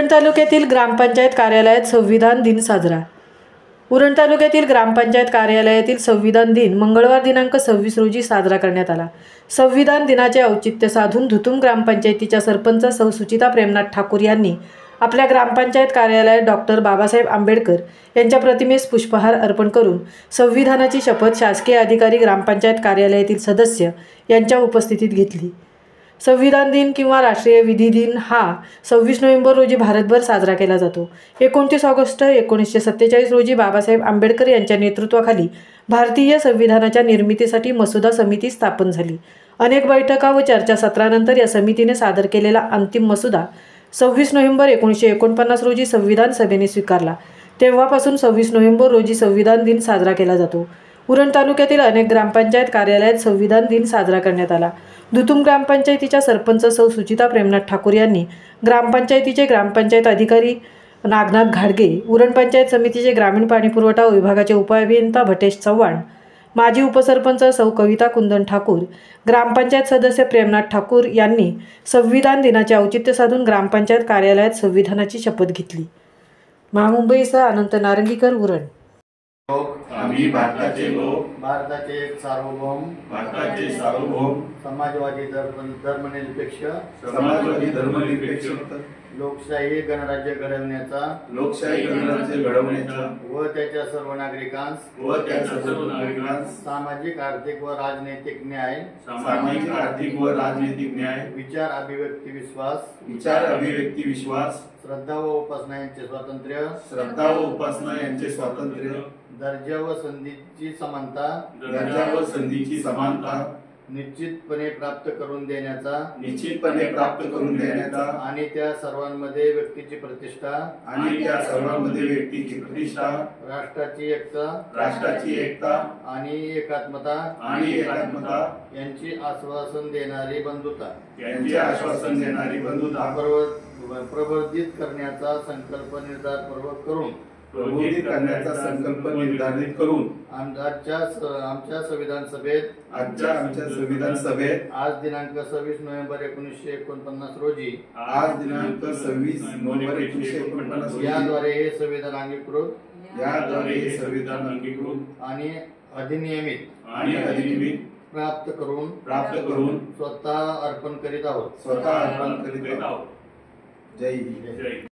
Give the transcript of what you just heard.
उरण तालुक्यातील ग्रामपंचायत कार्यालयात संविधान दिन साजरा। उरण तालुक्यातील ग्रामपंचायत कार्यालयातील संविधान दिन मंगळवार दिनांक 26 रोजी साजरा करण्यात आला। संविधान दिनाचे औचित्य साधून धुतुम ग्रामपंचायतीच्या सरपंच सौ सुचिता प्रेमनाथ ठाकूर यांनी आपल्या ग्रामपंचायत कार्यालयात डॉक्टर बाबासाहेब आंबेडकर यांच्या प्रतिमेस पुष्पहार अर्पण करून संविधानाची शपथ शासकीय अधिकारी, ग्रामपंचायत कार्यालयातील सदस्य यांच्या उपस्थितीत घेतली। संविधान दिन किंवा राष्ट्रीय विधी दिन हा 26 नोव्हेंबर रोजी भारतभर साजरा केला जातो। 29 ऑगस्ट 1947 रोजी बाबासाहेब आंबेडकर यांच्या नेतृत्वाखाली भारतीय संविधानाच्या निर्मितीसाठी मसुदा समिती स्थापन झाली। अनेक बैठका व चर्चासत्रानंतर या समितीने सादर केलेला अंतिम मसुदा 26 नोव्हेंबर 1949 रोजी संविधान सभेने स्वीकारला। तेव्हापासून 26 नोव्हेंबर रोजी संविधान दिन साजरा केला जातो। उरण तालुक्यातील अनेक ग्रामपंचायत कार्यालयात संविधान दिन साजरा करण्यात आला। धुतुम ग्रामपंचायतीच्या सरपंच सौ सुचिता प्रेमनाथ ठाकूर यांनी ग्रामपंचायतीचे ग्रामपंचायत अधिकारी नागनाथ घाडगे, उरण पंचायत समितीचे ग्रामीण पाणीपुरवठा विभागाचे उपअभियंता भटेश चव्हाण, माजी उपसरपंच सौ कविता कुंदन ठाकूर, ग्रामपंचायत सदस्य प्रेमनाथ ठाकूर यांनी संविधान दिनाचे औचित्य साधून ग्रामपंचायत कार्यालयात संविधानाची शपथ घेतली। महामुंबईसह अनंत नारंगीकर, उरण। आम्ही भारताचे लोक, भारताचे सार्वभौम समाजवादी धर्मनिरपेक्ष लोकशाही गणराज्य घडवण्याचा व त्याच्या सर्व नागरिकांस सामाजिक आर्थिक व राजनैतिक न्याय विचार अभिव्यक्ती विश्वास श्रद्धा व उपासना यांचे स्वातंत्र्य दर्जा व संधीची समानता निश्चितपणे प्राप्त करून देण्याचा आणि त्या सर्वांमध्ये व्यक्तीची प्रतिष्ठा राष्ट्राची एकता आणि एकात्मता यांची आश्वासन देणारी बंधुता प्रवर्धित करण्याचा संकल्प निर्धारपूर्वक करून आमच्या संविधान सभेत आज दिनांक 26 नोव्हेंबर 1949 रोजी याद्वारे हे संविधान अंगीकृत आणि अधिनियमित प्राप्त करून स्वतः अर्पण करीत आहोत। जय हिंद।